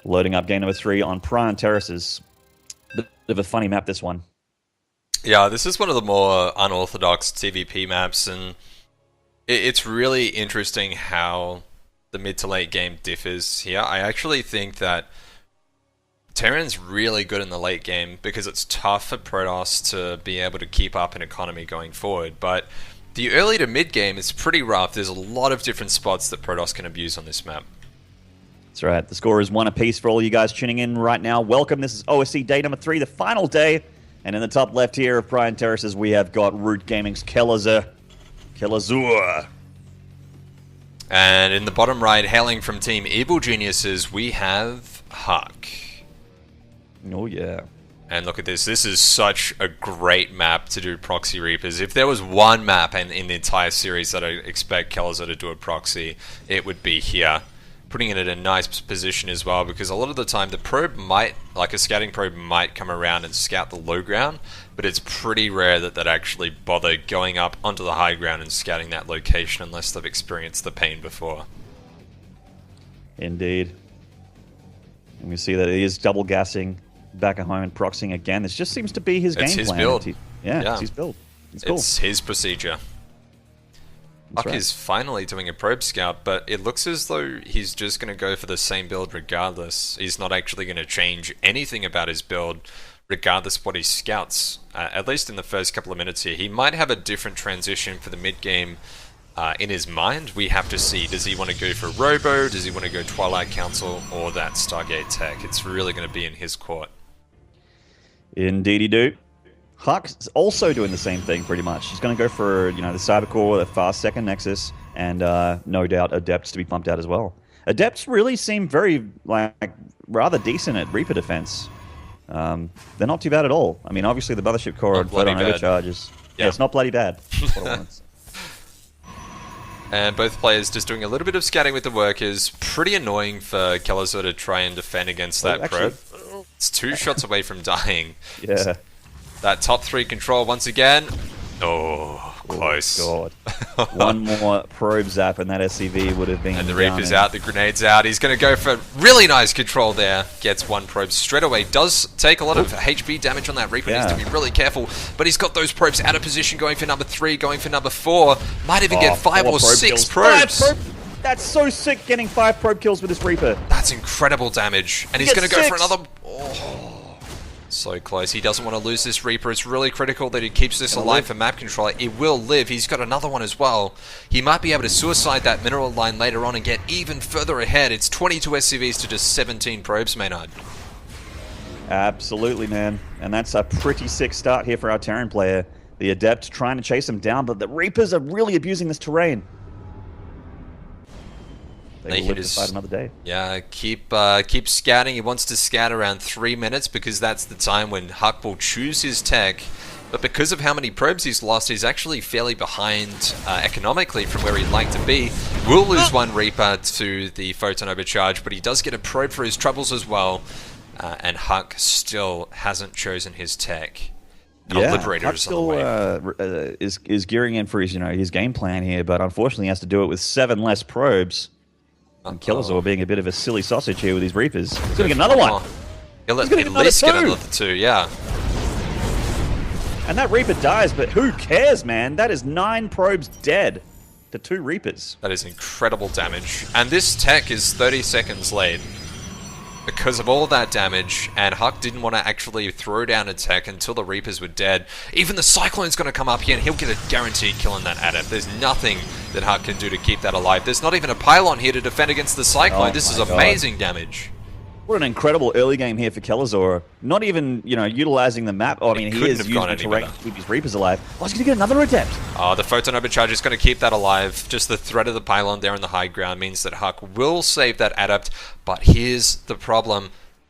Loading up game number 3 on Prime Terraces. Bit of a funny map, this one. Yeah, this is one of the more unorthodox TVP maps, and it's really interesting how the mid to late game differs here. I actually think that Terran's really good in the late game because it's tough for Protoss to be able to keep up an economy going forward, but the early to mid game is pretty rough. There's a lot of different spots that Protoss can abuse on this map. That's right. The score is 1 apiece for all you guys tuning in right now. Welcome. This is OSC day number 3, the final day. And in the top left here of Prime Terraces, we have got Root Gaming's Kelazhur. And in the bottom right, hailing from Team Evil Geniuses, we have HuK. Oh, yeah. And look at this. This is such a great map to do Proxy Reapers. If there was one map in the entire series that I expect Kelazhur to do a proxy, it would be here. Putting it in a nice position as well, because a lot of the time the probe might, like a scouting probe, might come around and scout the low ground, but it's pretty rare that they'd actually bother going up onto the high ground and scouting that location unless they've experienced the pain before. Indeed. And we see that he is double gassing back at home and proxying again. This just seems to be his game plan. It's his build. Yeah, it's his build. It's cool. It's his procedure. HuK is finally doing a probe scout, but it looks as though he's just going to go for the same build regardless. He's not actually going to change anything about his build regardless of what he scouts, at least in the first couple of minutes here. He might have a different transition for the mid-game in his mind. We have to see. Does he want to go for Robo? Does he want to go Twilight Council or that Stargate Tech? It's really going to be in his court. Indeed he do. HuK's also doing the same thing, pretty much. He's going to go for, the Cybercore, the fast second Nexus, and no doubt Adepts to be pumped out as well. Adepts really seem very, rather decent at Reaper defense. They're not too bad at all. I mean, obviously the Mothership Core and Photon overcharges. Yeah, it's not bloody bad. That's what I want. And both players just doing a little bit of scouting with the workers. Pretty annoying for Kelazhur to try and defend against that probe. It's 2 shots away from dying. Yeah. That top 3 control once again. Oh, close. Oh, God. One more probe zap and that SCV would have been. And the Reaper's out, the grenade's out. He's going to go for really nice control there. Gets 1 probe straight away. Does take a lot of HP damage on that Reaper. Needs to be really careful. But he's got those probes out of position, going for number 3, going for number 4. Might even get 5 or 6 probes. That's so sick, getting 5 probe kills with this Reaper. That's incredible damage. And he's going to go for another. Oh. So close. He doesn't want to lose this Reaper. It's really critical that he keeps this alive for map controller. It will live. He's got another one as well. He might be able to suicide that mineral line later on and get even further ahead. It's 22 SCVs to just 17 probes, Maynard. Absolutely, man. And that's a pretty sick start here for our Terran player. The Adept trying to chase him down, but the Reapers are really abusing this terrain. They will live to fight another day. Yeah, keep scouting. He wants to scout around 3 minutes because that's the time when HuK will choose his tech. But because of how many probes he's lost, he's actually fairly behind economically from where he'd like to be. Will lose 1 Reaper to the Photon Overcharge, but he does get a probe for his troubles as well. And HuK still hasn't chosen his tech. Liberator is still is gearing in for his game plan here, but unfortunately he has to do it with 7 less probes. And Kelazhur being a bit of a silly sausage here with his Reapers. He's going to get another one. He'll at least get another 2, yeah. And that Reaper dies, but who cares, man? That is 9 probes dead to 2 Reapers. That is incredible damage. And this tech is 30 seconds late because of all that damage, and HuK didn't want to actually throw down a tech until the Reapers were dead. Even the Cyclone's going to come up here, and he'll get a guaranteed kill on that Adept. There's nothing that HuK can do to keep that alive. There's not even a pylon here to defend against the Cyclone. This is amazing damage. What an incredible early game here for Kelazhur. Not even, utilizing the map. I mean, he is using the terrain to keep his Reapers alive. Oh, he's going to get another Adept. Oh, the Photon Overcharge is going to keep that alive. Just the threat of the pylon there on the high ground means that HuK will save that Adept. But here's the problem.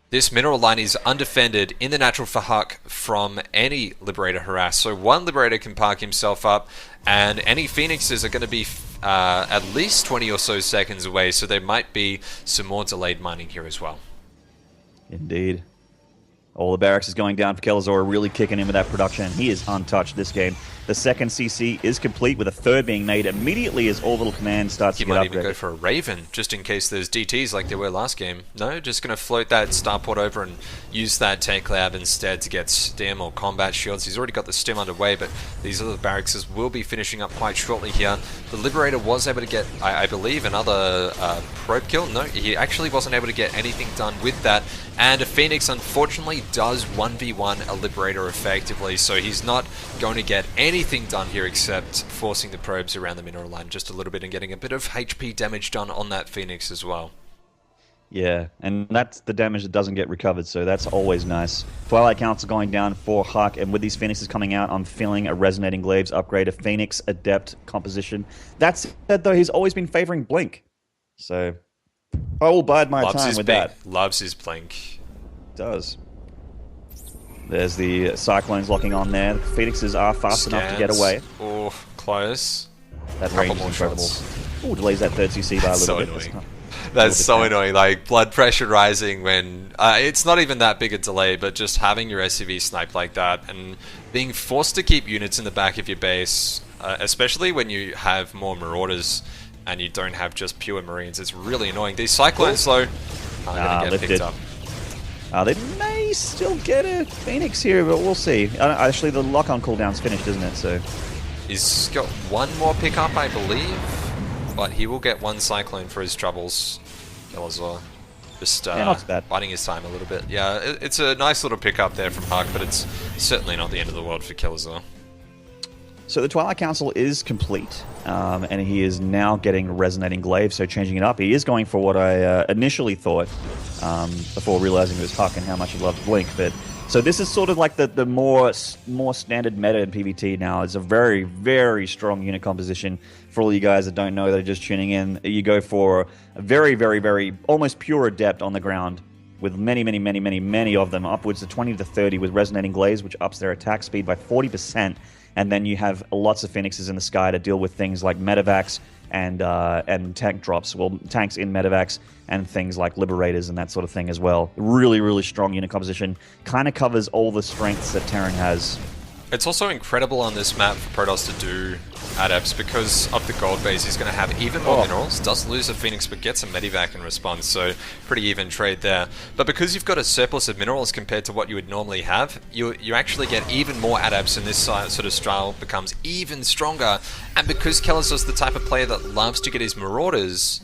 This mineral line is undefended in the natural for HuK from any Liberator harass. So 1 Liberator can park himself up, and any Phoenixes are going to be at least 20 or so seconds away. So there might be some more delayed mining here as well. Indeed. All the barracks is going down for Kelazhur, really kicking in with that production. He is untouched this game. The second CC is complete, with a third being made immediately as Orbital Command starts to get upgraded. He might even go for a Raven, just in case there's DTs like there were last game. No, just going to float that starport over and use that tank lab instead to get stim or combat shields. He's already got the stim underway, but these other barracks will be finishing up quite shortly here. The Liberator was able to get, I believe, another probe kill. No, he actually wasn't able to get anything done with that. And a Phoenix, unfortunately, does 1v1 a Liberator effectively, so he's not going to get anything done here except forcing the probes around the mineral line just a little bit and getting a bit of HP damage done on that Phoenix as well. Yeah, and that's the damage that doesn't get recovered, so that's always nice. Twilight Council going down for HuK, and with these Phoenixes coming out, I'm feeling a Resonating Glaives upgrade, a Phoenix Adept composition. That said, though, he's always been favoring Blink, so I will bide my time with that. Loves his Blink. Does. There's the Cyclones locking on there. The Phoenixes are fast enough to get away. Oh, close. That range is incredible. Oh, delays that third CC by a little bit. Annoying. That's so annoying. Like, blood pressure rising when it's not even that big a delay, but just having your SCV sniped like that and being forced to keep units in the back of your base, especially when you have more Marauders and you don't have just pure Marines. It's really annoying. These Cyclones, though, are going to get picked up. They may still get a Phoenix here, but we'll see. Actually, the lock-on cooldown's finished, isn't it? So he's got one more pickup, I believe, but he will get one Cyclone for his troubles. Kelazhur just biding his time a little bit. Yeah, it's a nice little pickup there from HuK, but it's certainly not the end of the world for Kelazhur. So the Twilight Council is complete, and he is now getting Resonating Glaive, so changing it up. He is going for what I initially thought, before realizing it was HuK and how much he loved Blink. But so this is sort of like the more standard meta in PvT now. It's a very, very strong unit composition. For all you guys that don't know, that are just tuning in, you go for a very, very, very almost pure Adept on the ground, with many, many, many, many, many of them, upwards to 20 to 30 with Resonating Glaives, which ups their attack speed by 40%. And then you have lots of Phoenixes in the sky to deal with things like medevacs and tank drops. Well, tanks in medevacs and things like Liberators and that sort of thing as well. Really, really strong unit composition. Kind of covers all the strengths that Terran has. It's also incredible on this map for Protoss to do Adepts because of the gold base. He's going to have even more minerals. Does lose a Phoenix, but gets a medivac in response, so pretty even trade there. But because you've got a surplus of minerals compared to what you would normally have, you actually get even more Adepts, and this sort of style becomes even stronger. And because Kelazhur's the type of player that loves to get his Marauders,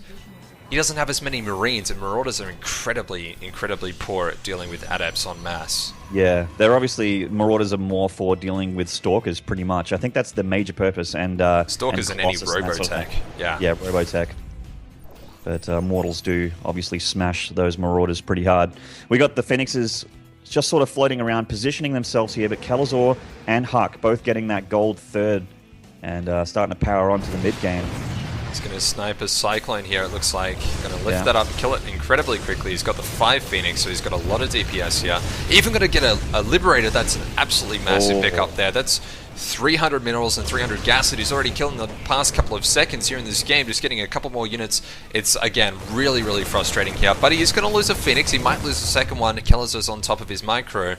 he doesn't have as many Marines, and Marauders are incredibly, incredibly poor at dealing with Adepts en masse. Yeah, they're obviously, Marauders are more for dealing with Stalkers, pretty much. I think that's the major purpose. And Stalkers and any Robotech. Yeah, Robotech. But Mortals do obviously smash those Marauders pretty hard. We got the Phoenixes just sort of floating around, positioning themselves here, but Kelazhur and HuK both getting that gold third and starting to power on to the mid-game. He's going to snipe a Cyclone here, it looks like. Going to lift that up, kill it incredibly quickly. He's got the 5 Phoenix, so he's got a lot of DPS here. Even going to get a Liberator, that's an absolutely massive pickup there. That's 300 minerals and 300 gas that he's already killed in the past couple of seconds here in this game, just getting a couple more units. It's, again, really, really frustrating here. But he is going to lose a Phoenix. He might lose the second one. Kelazhur's on top of his micro.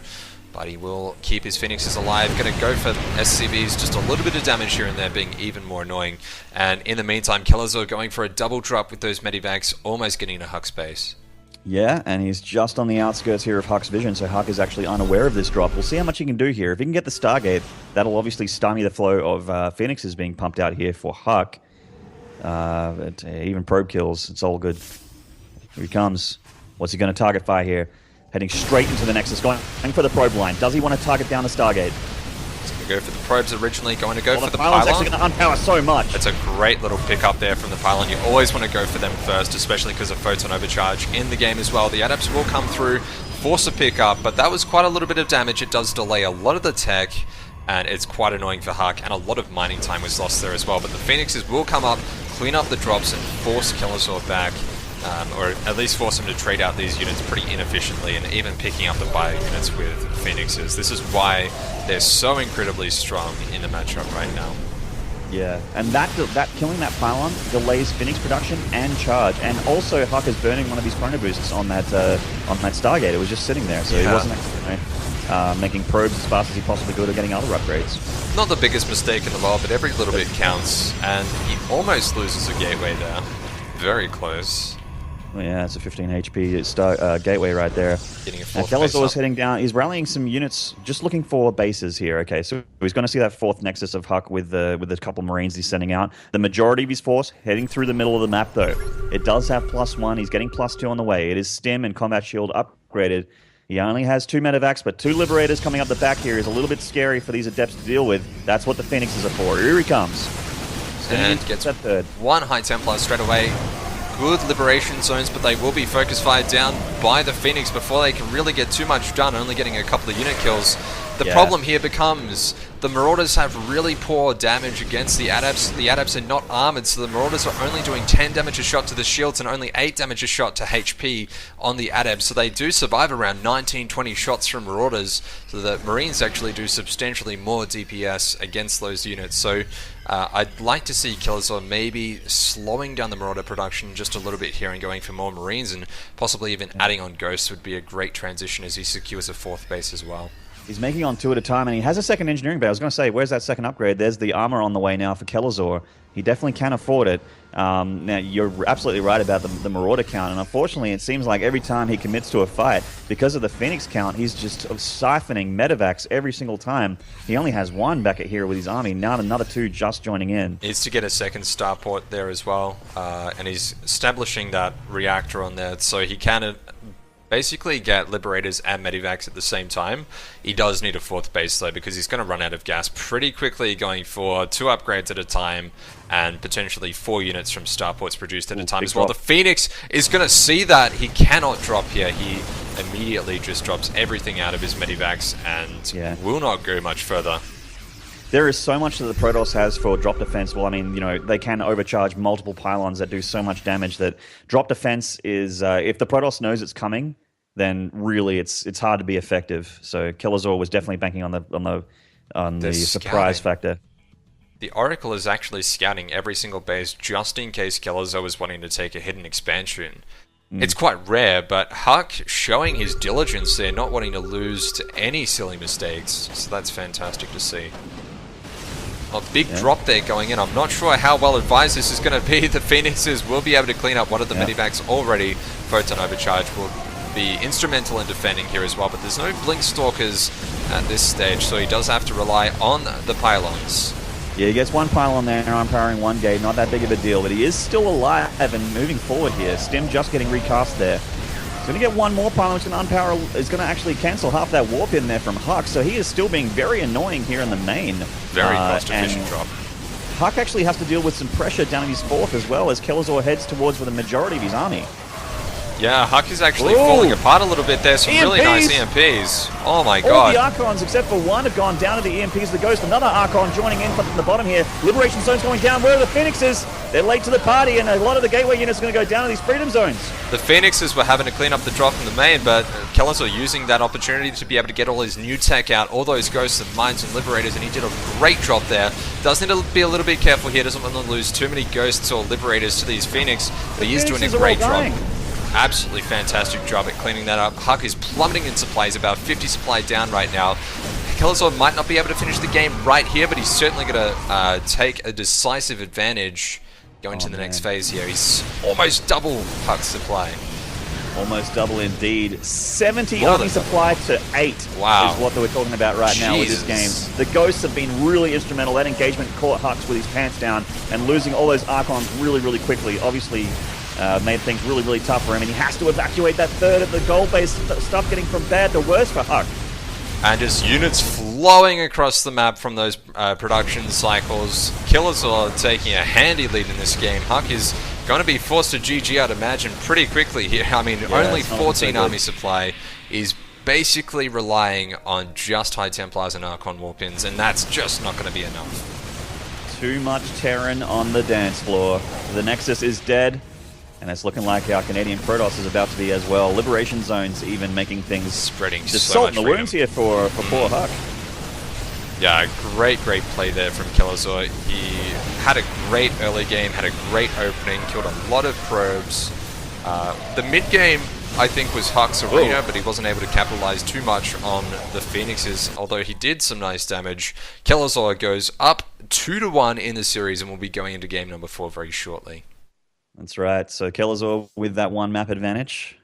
But he will keep his Phoenixes alive. Going to go for SCVs, just a little bit of damage here and there, being even more annoying. And in the meantime, Kelazhur going for a double drop with those medivacs, almost getting into HuK's base. Yeah, and he's just on the outskirts here of HuK's vision, so HuK is actually unaware of this drop. We'll see how much he can do here. If he can get the Stargate, that'll obviously stymie the flow of Phoenixes being pumped out here for HuK. But even probe kills, it's all good. Here he comes. What's he going to target fire here? Heading straight into the Nexus, going for the probe line. Does he want to target down the Stargate? He's going to go for the probes originally, going to go for the pylon's pylon. Actually going to unpower so much. It's a great little pickup there from the pylon. You always want to go for them first, especially because of Photon Overcharge in the game as well. The Adepts will come through, force a pickup, but that was quite a little bit of damage. It does delay a lot of the tech, and it's quite annoying for HuK, and a lot of mining time was lost there as well. But the Phoenixes will come up, clean up the drops, and force Kelazhur back. Or at least force him to trade out these units pretty inefficiently, and even picking up the bio units with Phoenixes. This is why they're so incredibly strong in the matchup right now. Yeah, and that killing that pylon delays Phoenix production and charge, and also HuK is burning one of his chrono boosts on that Stargate. It was just sitting there, so he wasn't actually making probes as fast as he possibly could or getting other upgrades. Not the biggest mistake in the world, but every little bit counts, and he almost loses a gateway there. Very close. Well, yeah, it's a 15 HP gateway right there. Getting a fourth Kelazhur is heading down. He's rallying some units, just looking for bases here. Okay, so he's going to see that fourth nexus of HuK with a couple Marines he's sending out. The majority of his force heading through the middle of the map, though. It does have +1. He's getting +2 on the way. It is Stim and Combat Shield upgraded. He only has 2 medevacs, but 2 Liberators coming up the back here is a little bit scary for these Adepts to deal with. That's what the Phoenixes are for. Here he comes. And gets that third. 1 High Templar straight away. Good liberation zones, but they will be focus fired down by the Phoenix before they can really get too much done, only getting a couple of unit kills. The problem here becomes the Marauders have really poor damage against the Adepts. The Adepts are not armored, so the Marauders are only doing 10 damage a shot to the shields and only 8 damage a shot to HP on the Adepts. So they do survive around 19-20 shots from Marauders, so the Marines actually do substantially more DPS against those units. So I'd like to see Kelazhur maybe slowing down the Marauder production just a little bit here and going for more Marines, and possibly even adding on Ghosts would be a great transition as he secures a 4th base as well. He's making on 2 at a time, and he has a second engineering bay. I was going to say, where's that second upgrade? There's the armor on the way now for Kelazhur. He definitely can afford it. Now, you're absolutely right about the Marauder count, and unfortunately, it seems like every time he commits to a fight, because of the Phoenix count, he's just siphoning medevacs every single time. He only has 1 back at here with his army, now another 2 just joining in. Needs to get a second starport there as well, and he's establishing that reactor on there, so he can basically get Liberators and Medivacs at the same time. He does need a 4th base though, because he's going to run out of gas pretty quickly, going for 2 upgrades at a time and potentially 4 units from starports produced at a time as well. The Phoenix is going to see that. He cannot drop here. He immediately just drops everything out of his Medivacs and will not go much further. There is so much that the Protoss has for drop defense. Well, I mean, you know, they can overcharge multiple pylons that do so much damage that drop defense is, if the Protoss knows it's coming, then really it's hard to be effective. So Kelazhur was definitely banking on the surprise factor. The Oracle is actually scouting every single base just in case Kelazhur was wanting to take a hidden expansion. It's quite rare, but HuK showing his diligence there, not wanting to lose to any silly mistakes. So that's fantastic to see. A big drop there going in. I'm not sure how well advised this is going to be. The Phoenixes will be able to clean up one of the Medivacs already. Photon Overcharge will be instrumental in defending here as well, but there's no Blink Stalkers at this stage, so he does have to rely on the pylons. Yeah, he gets 1 pylon there, empowering 1 gate, not that big of a deal, but he is still alive and moving forward here. Stim just getting recast there. He's going to get 1 more pylon, which is going to unpower, is going to actually cancel half that warp in there from HuK, so he is still being very annoying here in the main. Very cost-efficient drop. HuK actually has to deal with some pressure down in his 4th as well, as Kelazhur heads towards with the majority of his army. Yeah, HuK is actually falling apart a little bit there. Some really nice EMPs. Oh my god. All the Archons, except for 1, have gone down to the EMPs. The Ghost, another Archon joining in from the bottom here. Liberation zones going down. Where are the Phoenixes? They're late to the party, and a lot of the gateway units are going to go down to these freedom zones. The Phoenixes were having to clean up the drop from the main, but Kelazhur using that opportunity to be able to get all his new tech out, all those Ghosts and Mines and Liberators, and he did a great drop there. Does need to be a little bit careful here. Doesn't want to lose too many Ghosts or Liberators to these Phoenix, but he is doing a great drop. Absolutely fantastic job at cleaning that up. HuK is plummeting in supplies, about 50 supply down right now. Kelazhur might not be able to finish the game right here, but he's certainly going to take a decisive advantage going to the next phase here. He's almost double HuK's supply. Almost double indeed. 70 army supply to 8 is what we're talking about right now with this game. The Ghosts have been really instrumental. That engagement caught HuK with his pants down and losing all those Archons really, really quickly. Obviously, made things really, really tough for him, and he has to evacuate that 3rd of the gold-based stuff, getting from bad to worse for HuK. And just units flowing across the map from those production cycles. Kelazhur taking a handy lead in this game. HuK is going to be forced to GG, I'd imagine, pretty quickly here. I mean, only 14 army supply is basically relying on just High Templars and Archon Warpins, and that's just not going to be enough. Too much Terran on the dance floor. The Nexus is dead. And it's looking like our Canadian Protoss is about to be as well. Liberation zones even making things spreading just so salt much in the wounds here for poor HuK. Yeah, great play there from Kelazhur. He had a great early game, had a great opening, killed a lot of probes. The mid game, I think, was HuK's arena, but he wasn't able to capitalize too much on the Phoenixes, although he did some nice damage. Kelazhur goes up 2-1 in the series, and we'll be going into game number 4 very shortly. That's right. So Kelazhur with that one map advantage.